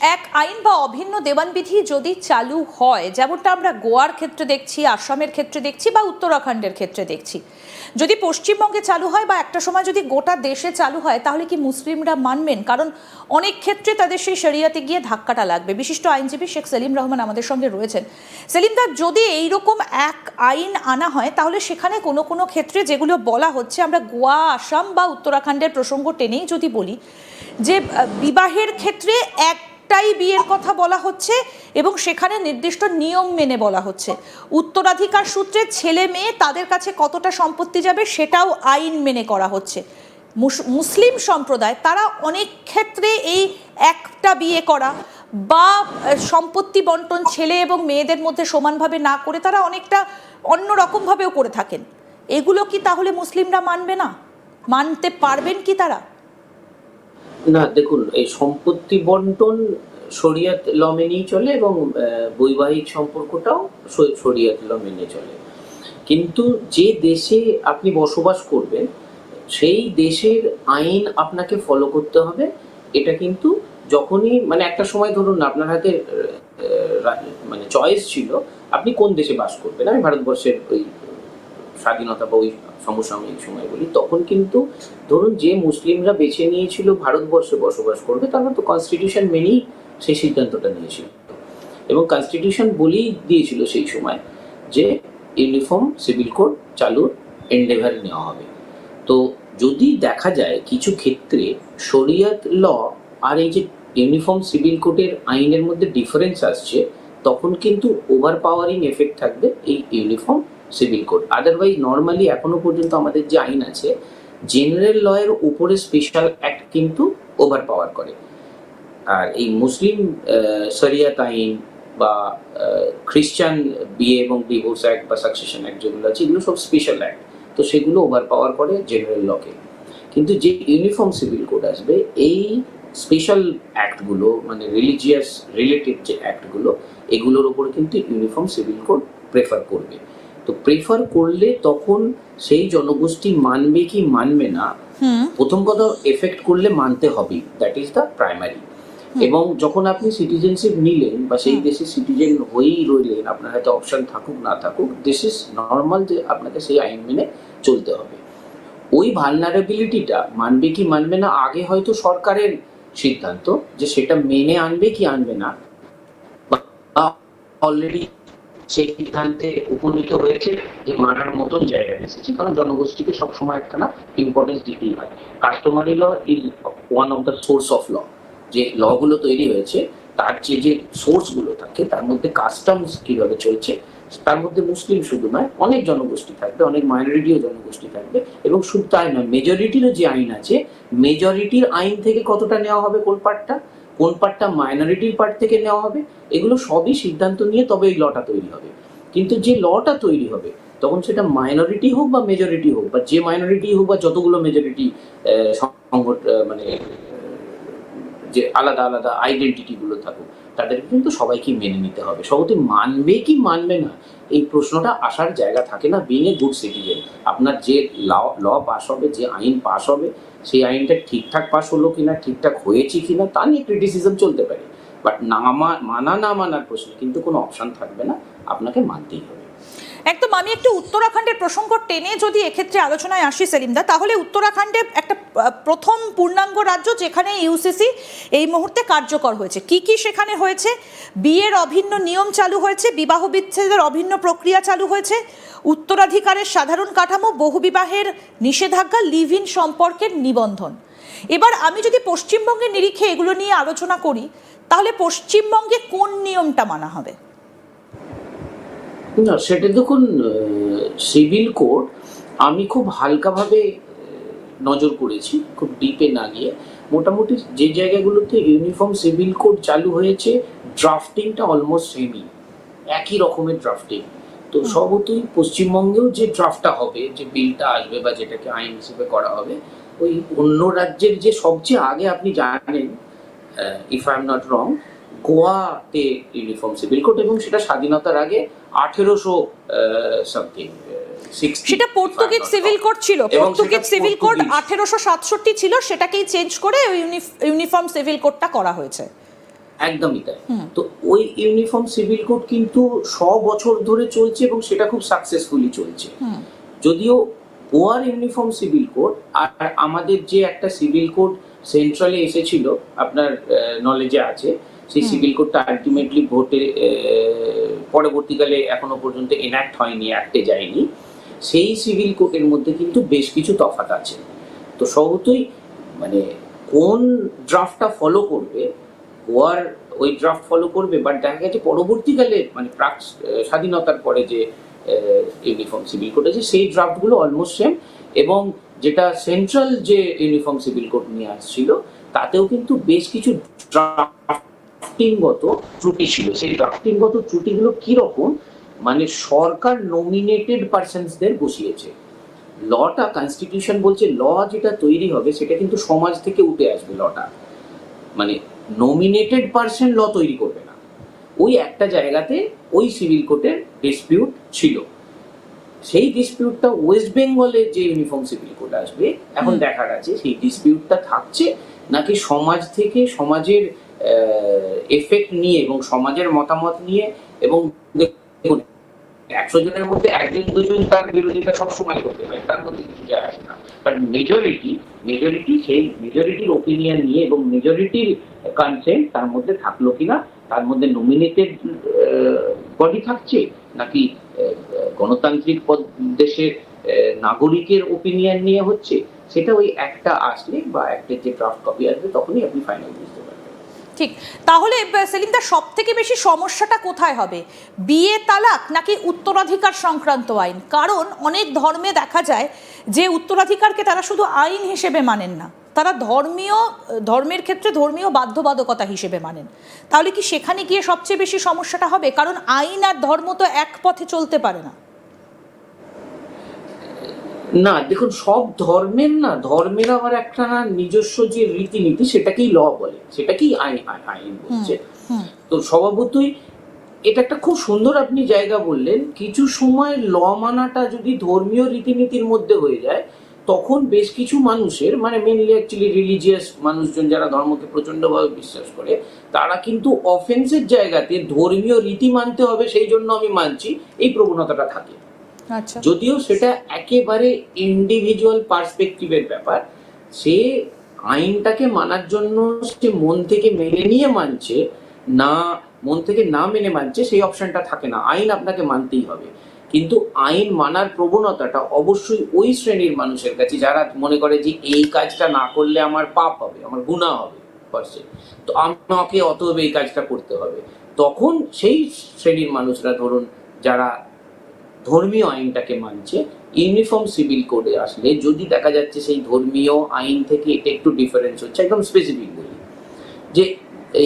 এক আইন বা অভিন্ন দেওয়ানবিধি যদি চালু হয়, যেমনটা আমরা গোয়ার ক্ষেত্রে দেখছি, আসামের ক্ষেত্রে দেখছি বা উত্তরাখণ্ডের ক্ষেত্রে দেখছি, যদি পশ্চিমবঙ্গে চালু হয় বা একটা সময় যদি গোটা দেশে চালু হয়, তাহলে কি মুসলিমরা মানবেন? কারণ অনেক ক্ষেত্রে তাদের সেই শরিয়াতে গিয়ে ধাক্কাটা লাগবে। বিশিষ্ট আইনজীবী শেখ সেলিম রহমান আমাদের সঙ্গে রয়েছেন। সেলিমদা, যদি এইরকম এক আইন আনা হয়, তাহলে সেখানে কোনো কোনো ক্ষেত্রে যেগুলো বলা হচ্ছে, আমরা গোয়া, আসাম বা উত্তরাখণ্ডের প্রসঙ্গ টেনেই যদি বলি, যে বিবাহের ক্ষেত্রে একটাই বিয়ের কথা বলা হচ্ছে এবং সেখানে নির্দিষ্ট নিয়ম মেনে বলা হচ্ছে। উত্তরাধিকার সূত্রে ছেলে মেয়ে তাদের কাছে কতটা সম্পত্তি যাবে সেটাও আইন মেনে করা হচ্ছে। মুসলিম সম্প্রদায় তারা অনেক ক্ষেত্রে এই একটা বিয়ে করা বা সম্পত্তি বন্টন ছেলে এবং মেয়েদের মধ্যে সমানভাবে না করে তারা অনেকটা অন্যরকমভাবেও করে থাকেন। এগুলো কি তাহলে মুসলিমরা মানবে না? মানতে পারবেন কি তারা? না, দেখুন, এই সম্পত্তি বন্টন শরিয়ত ল মেনেই চলে এবং বৈবাহিক সম্পর্কটাও শরিয়ত ল মেনে চলে। কিন্তু যে দেশে আপনি বসবাস করবেন সেই দেশের আইন আপনাকে ফলো করতে হবে। এটা কিন্তু যখনই মানে একটা সময় ধরুন আপনার হাতে মানে চয়েস ছিল আপনি কোন দেশে বাস করবেন। আমি ভারতবর্ষের ওই স্বাধীনতা বা ওই সমসাময়িক সময় বলি, তখন কিন্তু ধরুন যে মুসলিমরা বেছে নিয়েছিল ভারতবর্ষে বসবাস করবে, তারা তো কনস্টিটিউশন মেনেই সেই সিদ্ধান্তটা নিয়েছিল এবং কনস্টিটিউশন বলেই দিয়েছিল সেই সময় যে ইউনিফর্ম সিভিল কোড চালুর এন্ডেভার নেওয়া হবে। তো যদি দেখা যায় কিছু ক্ষেত্রে শরিয়ত ল আর এই যে ইউনিফর্ম সিভিল কোডের আইনের মধ্যে ডিফারেন্স আসছে, তখন কিন্তু ওভার পাওয়ারিং এফেক্ট থাকবে এই uniform civil code. Otherwise normally এখনো পর্যন্ত আমাদের যে আইন আছে, জেনারেল লয়ের উপরে স্পেশাল অ্যাক্ট কিন্তু ওভার পাওয়ার করে। আর এই মুসলিম শরিয়াত আইন বা খ্রিস্টান বিয়ে এবং ডিভোর্স অ্যাক্ট বা সাকসেশন অ্যাক্ট যেগুলো আছে, এগুলো সব স্পেশাল অ্যাক্ট, তো সেগুলো ওভার পাওয়ার করে জেনারেল লকে। কিন্তু যে ইউনিফর্ম সিভিল কোড আসবে, এই স্পেশাল অ্যাক্টগুলো মানে রিলিজিয়াস রিলেটেড যে অ্যাক্টগুলো, এগুলোর উপরে কিন্তু ইউনিফর্ম সিভিল কোড প্রেফার করবে। তো প্রেফার করলে তখন সেই জনগোষ্ঠী মানবে কি মানবে না, প্রথম কথা এফেক্ট করলে মানতে হবে, দ্যাট ইজ দ্য প্রাইমারি। এবং যখন আপনি সিটিজেনশিপ নিলেন বা সেই দেশের সিটিজেন হয়েই রইলেন, আপনার হাতে অপশন থাকুক না থাকুক, দিস ইজ নর্মাল যে আপনাকে সেই আইন মেনে চলতে হবে। ওই ভালনারেবিলিটিটা মানবে কি মানবে না আগে হয়তো সরকারের সিদ্ধান্ত যে সেটা মেনে আনবে কি আনবে না, বা অলরেডি সেই সিদ্ধান্তে উপনীত হয়েছে যে মানার মতন জায়গায় এসেছে, কারণ জনগোষ্ঠীকে সবসময় একটা না ইম্পর্টেন্স দিতেই হয়। Customary law is one of the source of law. যে লগুলো তৈরি হয়েছে তার যে সোর্সগুলো থাকে, তার মধ্যে কাস্টমস কিভাবে চলছে, তার মধ্যে মুসলিম শুধু নয়, অনেক জনগোষ্ঠী থাকবে, অনেক মাইনরিটিও জনগোষ্ঠী থাকবে। এবং শুধু তাই নয়, মেজরিটিরও যে আইন আছে, মেজরিটির আইন থেকে কতটা নেওয়া হবে, কোন পার্টটা মাইনরিটির পার্ট থেকে নেওয়া হবে, এগুলো সবই সিদ্ধান্ত নিয়ে তবে এই লটা তৈরি হবে। কিন্তু যে লটা তৈরি হবে তখন সেটা মাইনরিটি হোক বা মেজরিটি হোক, বা যে মাইনরিটি হোক বা যতগুলো মেজরিটি মানে যে আলাদা আলাদা আইডেন্টিটি গুলো থাকুক, তাদেরকে কিন্তু সবাইকে মেনে নিতে হবে। সবাই মানবে কি মানবে না এই প্রশ্নটা আসার জায়গা থাকে না বিং এ গুড সিটিজেন। আপনার যে ল পাস হবে, যে আইন পাস হবে, সেই আইনটা ঠিকঠাক পাস হলো কিনা, ঠিকঠাক হয়েছে কিনা, তা নিয়ে ক্রিটিসিজম চলতে পারে, বাট মানা না মানার প্রশ্নে কিন্তু কোনো অপশন থাকবে না, আপনাকে মানতেই হবে। একদম। আমি একটু উত্তরাখণ্ডের প্রসঙ্গ টেনে যদি এক্ষেত্রে আলোচনায় আসি সেলিমদা, তাহলে উত্তরাখণ্ডে একটা প্রথম পূর্ণাঙ্গ রাজ্য যেখানে ইউসিসি এই মুহূর্তে কার্যকর হয়েছে। কি কি সেখানে হয়েছে? বিয়ের অভিন্ন নিয়ম চালু হয়েছে, বিবাহ বিচ্ছেদের অভিন্ন প্রক্রিয়া চালু হয়েছে, উত্তরাধিকারের সাধারণ কাঠামো, বহুবিবাহের নিষেধাজ্ঞা, লিভ ইন সম্পর্কের নিবন্ধন। এবার আমি যদি পশ্চিমবঙ্গের নিরিখে এগুলো নিয়ে আলোচনা করি, তাহলে পশ্চিমবঙ্গে কোন নিয়মটা মানা হবে? না, সেটা দেখুন, সিভিল কোড আমি খুব হালকাভাবে নজর করেছি, খুব ডিপে না গিয়ে। মোটামুটি যে জায়গাগুলোতে ইউনিফর্ম সিভিল কোড চালু হয়েছে, ড্রাফটিংটা অলমোস্ট সেমই, একই রকমের ড্রাফটিং। তো স্বভাবতই পশ্চিমবঙ্গেও যে ড্রাফটটা হবে, যে বিলটা আসবে বা যেটাকে আইন হিসেবে করা হবে, ওই অন্য রাজ্যের যে সবচেয়ে আগে আপনি জানেন, if I am not wrong, গোয়াতে ইউনিফর্ম সিভিল কোড, এবং সেটা স্বাধীনতার আগে 1800 সামথিং, সেটা পর্তুগিজ সিভিল কোড ছিল। পর্তুগিজ সিভিল কোড 1867 ছিল, সেটাকেই চেঞ্জ করে ইউনিফর্ম সিভিল কোডটা করা হয়েছে। একদমই তাই। তো ওই ইউনিফর্ম সিভিল কোড কিন্তু 100 বছর ধরে চলছে এবং সেটা খুব সাকসেসফুলি চলছে। যদিও গোয়ার ইউনিফর্ম সিভিল কোড আর আমাদের যে একটা সিভিল কোড সেন্ট্রালে এসেছিল, আপনার নলেজে আছে, সেই সিভিল কোডটা আলটিমেটলি ভোটে পরবর্তীকালে এখনো পর্যন্ত এনাক্ট হয়নি, অ্যাক্টে যায়নি। সেই সিভিল কোডের মধ্যে কিন্তু বেশ কিছু তফাৎ আছে। তো স্বভাবতই মানে কোন ড্রাফটটা ফলো করবে, গোয়ার ওই ড্রাফট ফলো করবে, বাট দেখা গেছে পরবর্তীকালে মানে প্রাক স্বাধীনতার পরে যে ইউনিফর্ম সিভিল কোড আছে সেই ড্রাফটগুলো অলমোস্ট সেম, এবং যেটা সেন্ট্রাল যে ইউনিফর্ম সিভিল কোড নিয়ে আসছিল তাতেও কিন্তু বেশ কিছু ড্রাফটিংগত ত্রুটি ছিল। সেই ড্রাফটিংগত ত্রুটিগুলো কিরকম, মানে সরকার নমিনেটেড পার্সনসদের বসিয়েছে। লটা কনস্টিটিউশন বলছে ল যেটা তৈরি হবে সেটা কিন্তু সমাজ থেকে উঠে আসবে। লটা মানে নমিনেটেড পার্সন ল তৈরি করবে না। ওই একটা জায়গাতে ওই সিভিল কোডের ডিসপিউট ছিল। সেই ডিসপিউটটা ওয়েস্ট বেঙ্গলের যে ইউনিফর্ম সিভিল কোড আসবে, এখন দেখার আছে সেই ডিসপিউটটা থাকছে নাকি সমাজ থেকে, সমাজের এফেক্ট নিয়ে এবং সমাজের মতামত নিয়ে, এবং 100 জনের মধ্যে 1 জন 2 জন তার বিরোধিতা সবসময় করতে পারে, তার মধ্যে কিছু যায় আসে না। বাট মেজরিটি সেই মেজরিটির ওপিনিয়ন নিয়ে এবং মেজরিটির কনসেন্ট তার মধ্যে থাকলো কিনা, তার মধ্যে নমিনেটেড বডি থাকছে নাকি গণতান্ত্রিক দেশের নাগরিকের ওপিনিয়ন নিয়ে হচ্ছে, সেটা ওই একটা আসলে বা একটা যে ড্রাফট কপি আসবে তখনই আপনি ফাইনাল বুঝতে পারবেন। ঠিক, তাহলে সেলিমদা সব থেকে বেশি সমস্যাটা কোথায় হবে, বিয়ে তালাক নাকি উত্তরাধিকার সংক্রান্ত আইন? কারণ অনেক ধর্মে দেখা যায় যে উত্তরাধিকারকে তারা শুধু আইন হিসেবে মানেন না, তারা ধর্মের ক্ষেত্রে ধর্মীয় বাধ্যবাধকতা হিসেবে মানেন। তাহলে কি সেখানে গিয়ে সবচেয়ে বেশি সমস্যাটা হবে? কারণ আইন আর ধর্ম তো এক পথে চলতে পারে না। না দেখুন, সব ধর্মের না, ধর্মের আবার একটা না নিজস্ব যে রীতিনীতি সেটাকেই ল বলে, সেটাকেই আইন বলছে। তো স্বভাবতই এটা একটা খুব সুন্দর আপনি জায়গা বললেন। কিছু সময় ল মানাটা যদি ধর্মীয় রীতিনীতির মধ্যে হয়ে যায় তখন বেশ কিছু মানুষের, মানে মেনলি অ্যাকচুয়ালি রিলিজিয়াস মানুষজন যারা ধর্মকে প্রচন্ডভাবে বিশ্বাস করে, তারা কিন্তু অফেন্সের জায়গাতে ধর্মীয় রীতি মানতে হবে সেই জন্য আমি মানছি, এই প্রবণতাটা থাকে। যদিও সেটা একেবারে ইন্ডিভিজুয়াল পার্সপেক্টিভের ব্যাপার। সে আইনটাকে মানার জন্য সে মন থেকে মেনে নিয়ে মানছে না মন থেকে না মেনে মানছে সেই অপশনটা থাকে না, আইন আপনাকে মানতেই হবে। কিন্তু আইন মানার প্রবণতাটা অবশ্যই ওই শ্রেণীর মানুষের কাছে যারা মনে করে যে এই কাজটা না করলে আমার পাপ হবে, আমার গুনাহ হবে, তো আমাকে অতএব এই কাজটা করতে হবে। তখন সেই শ্রেণীর মানুষরা, ধরুন যারা ধর্মীয় আইনটাকে মানছে, ইউনিফর্ম সিভিল কোডে আসলে যদি দেখা যাচ্ছে সেই ধর্মীয় আইন থেকে এটা একটু ডিফারেন্স হচ্ছে, একদম স্পেসিফিক বলি যে